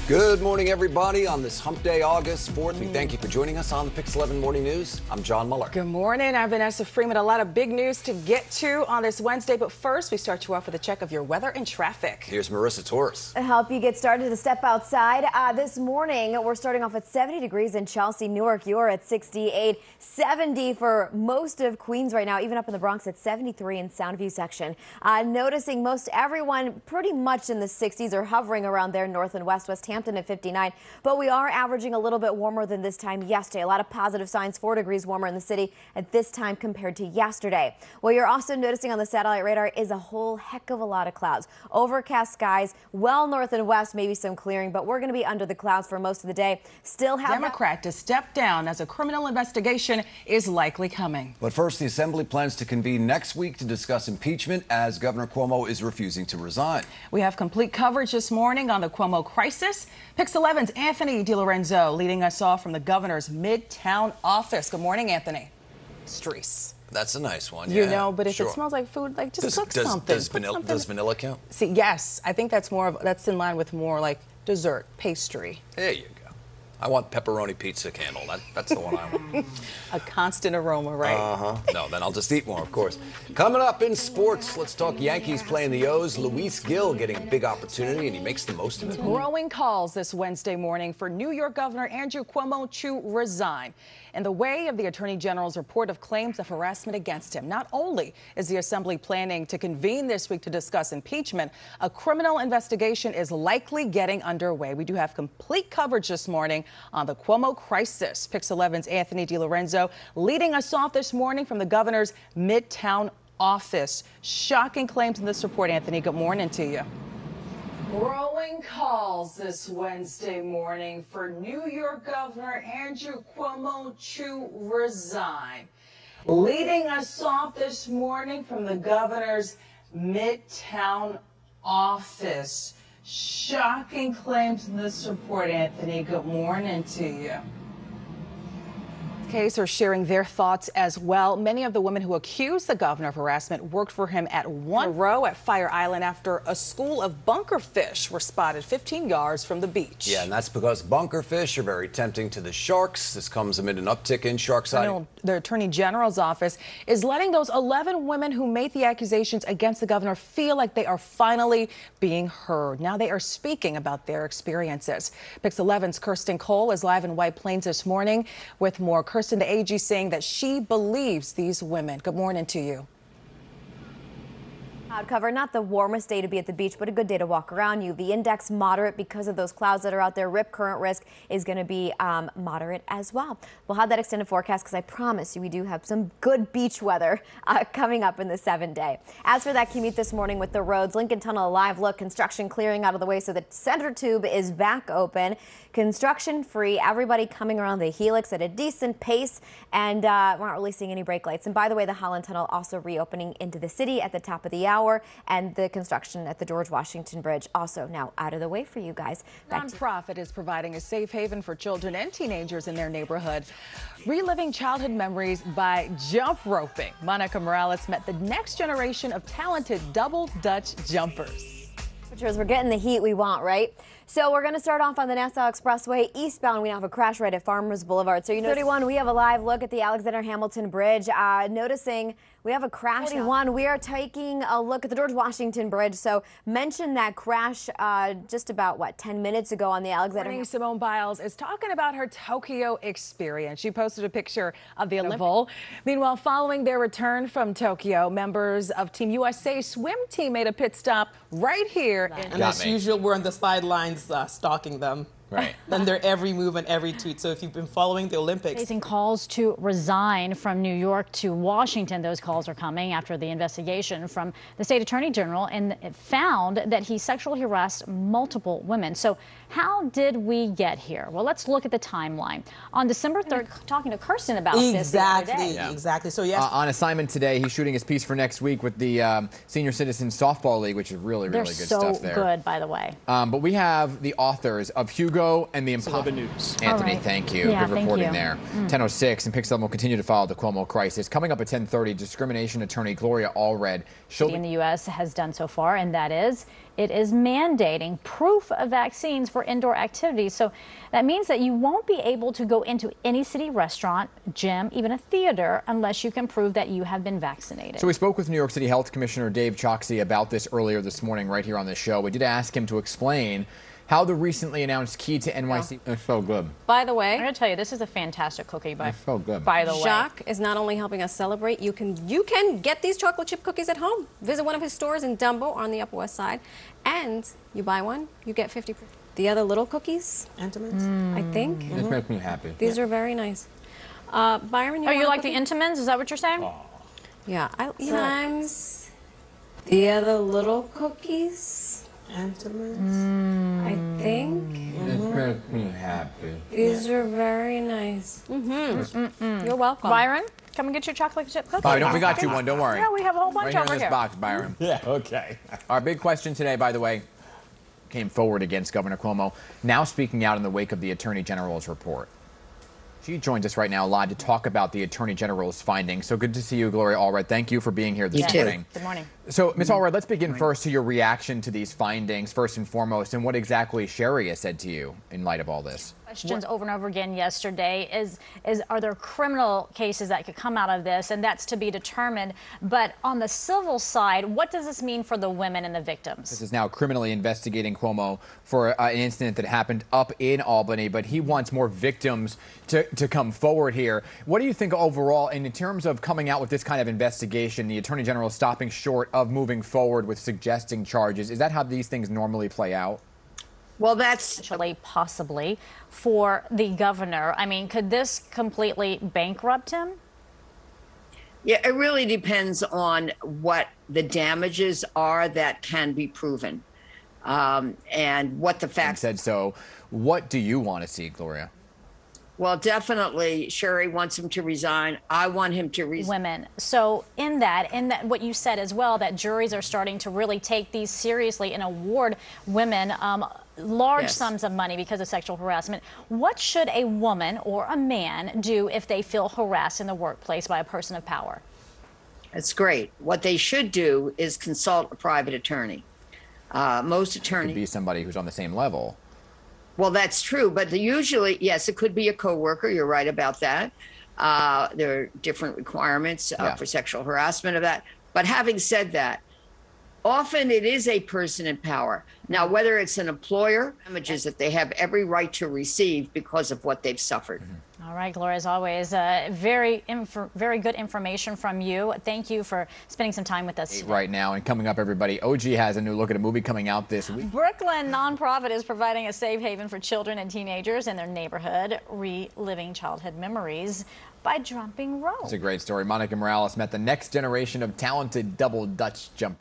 Good morning, everybody. On this hump day, August 4th, we thank you for joining us on the Pix 11 Morning News. I'm John Muller. Good morning. I'm Vanessa Freeman. A lot of big news to get to on this Wednesday, but first, we start you off with a check of your weather and traffic. Here's Marissa Torres. To help you get started to step outside this morning, we're starting off at 70 degrees in Chelsea, Newark. You're at 68, 70 for most of Queens right now, even up in the Bronx at 73 in Soundview section. Noticing most everyone pretty much in the 60s or hovering around there, north and west Hampton at 59, but we are averaging a little bit warmer than this time yesterday. A lot of positive signs, 4 degrees warmer in the city at this time compared to yesterday. What you're also noticing on the satellite radar is a whole heck of a lot of clouds. Overcast skies, well north and west, maybe some clearing, but we're going to be under the clouds for most of the day. Still have Democrat to step down as a criminal investigation is likely coming. But first, the Assembly plans to convene next week to discuss impeachment as Governor Cuomo is refusing to resign. We have complete coverage this morning on the Cuomo crisis. Pix 11's Anthony DiLorenzo leading us off from the governor's Midtown office. Good morning, Anthony. Streets. That's a nice one. You yeah, know, but if sure. it smells like food, like just cook something. Does vanilla count? See, yes, I think that's that's in line with more like dessert, pastry. There you go. I want pepperoni pizza candle. That's the one I want. A constant aroma, right? No, then I'll just eat more, of course. Coming up in sports, let's talk Yankees playing the O's. Luis Gil getting a big opportunity, and he makes the most of it. Growing calls this Wednesday morning for New York Governor Andrew Cuomo to resign in the way of the Attorney General's report of claims of harassment against him. Not only is the Assembly planning to convene this week to discuss impeachment, a criminal investigation is likely getting underway. We do have complete coverage this morning on the Cuomo crisis. Pix 11's Anthony DiLorenzo leading us off this morning from the governor's Midtown office. Shocking claims in this report, Anthony. Good morning to you. Growing calls this Wednesday morning for New York Governor Andrew Cuomo to resign. Leading us off this morning from the governor's Midtown office. Shocking claims in this report, Anthony. Good morning to you. Case are sharing their thoughts as well. Many of the women who accused the governor of harassment worked for him at one row at Fire Island after a school of bunkerfish were spotted 15 yards from the beach. Yeah, and that's because bunkerfish are very tempting to the sharks. This comes amid an uptick in shark sighting. The Attorney General's office is letting those 11 women who made the accusations against the governor feel like they are finally being heard. Now they are speaking about their experiences. Pix 11's Kirsten Cole is live in White Plains this morning with more. Kirsten, the AG, saying that she believes these women. Good morning to you. Cloud cover, not the warmest day to be at the beach, but a good day to walk around. UV index moderate because of those clouds that are out there. Rip current risk is going to be moderate as well. We'll have that extended forecast because I promise you we do have some good beach weather coming up in the 7-day. As for that commute this morning with the roads, Lincoln Tunnel a live look, construction clearing out of the way so the center tube is back open. Construction free, everybody coming around the helix at a decent pace, and we're not really seeing any brake lights. And by the way, the Holland Tunnel also reopening into the city at the top of the hour, and the construction at the George Washington Bridge also now out of the way for you guys. Nonprofit is providing a safe haven for children and teenagers in their neighborhood, reliving childhood memories by jump roping. Monica Morales met the next generation of talented double Dutch jumpers. We're getting the heat we want, right? So we're going to start off on the Nassau Expressway eastbound. We now have a crash right at Farmers Boulevard. So you know, 31, we have a live look at the Alexander Hamilton Bridge. Noticing we have a crash. 41, we are taking a look at the George Washington Bridge. So mentioned that crash just about, 10 minutes ago on the Alexander. Simone Biles is talking about her Tokyo experience. She posted a picture of the Olympic. Meanwhile, following their return from Tokyo, members of Team USA swim team made a pit stop right here. And as usual, we're on the sidelines stalking them. Right. And their every move and every tweet. So if you've been following the Olympics. Facing calls to resign from New York to Washington. Those calls are coming after the investigation from the state attorney general, and it found that he sexually harassed multiple women. So how did we get here? Well, let's look at the timeline. On December 3rd, talking to Kirsten about this the other day. Exactly. So yes. On assignment today, he's shooting his piece for next week with the Senior Citizens Softball League, which is really good stuff there. They're so good, by the way. But we have the authors of Hugo Hugo and the Impossible news. Anthony, right. thank you. Yeah, Good thank reporting you. there. 10:06, and Pixel will continue to follow the Cuomo crisis. Coming up at 10:30, discrimination attorney Gloria Allred. City in the U.S. has done so far, and that is, it is mandating proof of vaccines for indoor activities. So that means that you won't be able to go into any city restaurant, gym, even a theater, unless you can prove that you have been vaccinated. So we spoke with New York City Health Commissioner Dave Choksi about this earlier this morning right here on the show. We did ask him to explain how the recently announced key to NYC. It's so good. By the way, I'm going to tell you, this is a fantastic cookie. It's so good. By the way, Jacques is not only helping us celebrate, you can get these chocolate chip cookies at home. Visit one of his stores in Dumbo on the Upper West Side, and you buy one, you get 50%. The other little cookies, Entenmann's? I think. This makes me happy. These are very nice. Byron, you want like a the cookie? Entenmann's? Is that what you're saying? Yeah, sometimes the other little cookies, Entenmann's? I think. This makes me happy. These are very nice. You're welcome. Byron, come and get your chocolate chip cookie. Oh, we got you one. Don't worry. Yeah, we have a whole bunch Right here over in this here. box, Byron. Yeah, okay. Our big question today, by the way, came forward against Governor Cuomo, now speaking out in the wake of the Attorney General's report. She joins us right now live to talk about the Attorney General's findings. So good to see you, Gloria Allred. Thank you for being here this morning. Good morning. So, Ms. Allred, let's begin first to your reaction to these findings, first and foremost, and what exactly Sherry has said to you in light of all this. Questions over and over again yesterday are there criminal cases that could come out of this, and that's to be determined. But on the civil side, what does this mean for the women and the victims? This is now criminally investigating Cuomo for an incident that happened up in Albany, but he wants more victims to come forward here. What do you think overall, and in terms of coming out with this kind of investigation, the Attorney General stopping short of moving forward with suggesting charges? Is that how these things normally play out? Well, that's Actually, possibly for the governor. I mean, could this completely bankrupt him? yeah, it really depends on what the damages are that can be proven, and what the And facts. said so. What do you want to see, Gloria? Well, definitely, Sherry wants him to resign. I want him to resign. Women. So in that, what you said as well, that juries are starting to really take these seriously and award women large Yes. sums of money because of sexual harassment. What should a woman or a man do if they feel harassed in the workplace by a person of power? That's great. What they should do is consult a private attorney. Most Could attorneys. be somebody who's on the same level. Well, that's true, but usually, yes, it could be a coworker. You're right about that. There are different requirements Yeah. for sexual harassment of that. But having said that, often it is a person in power. Now, whether it's an employer, damages that they have every right to receive because of what they've suffered. All right, Gloria, as always, very good information from you. Thank you for spending some time with us today. Right now, and coming up, everybody, OG has a new look at a movie coming out this week. Brooklyn nonprofit is providing a safe haven for children and teenagers in their neighborhood, reliving childhood memories by jumping rope. It's a great story. Monica Morales met the next generation of talented double Dutch jumpers.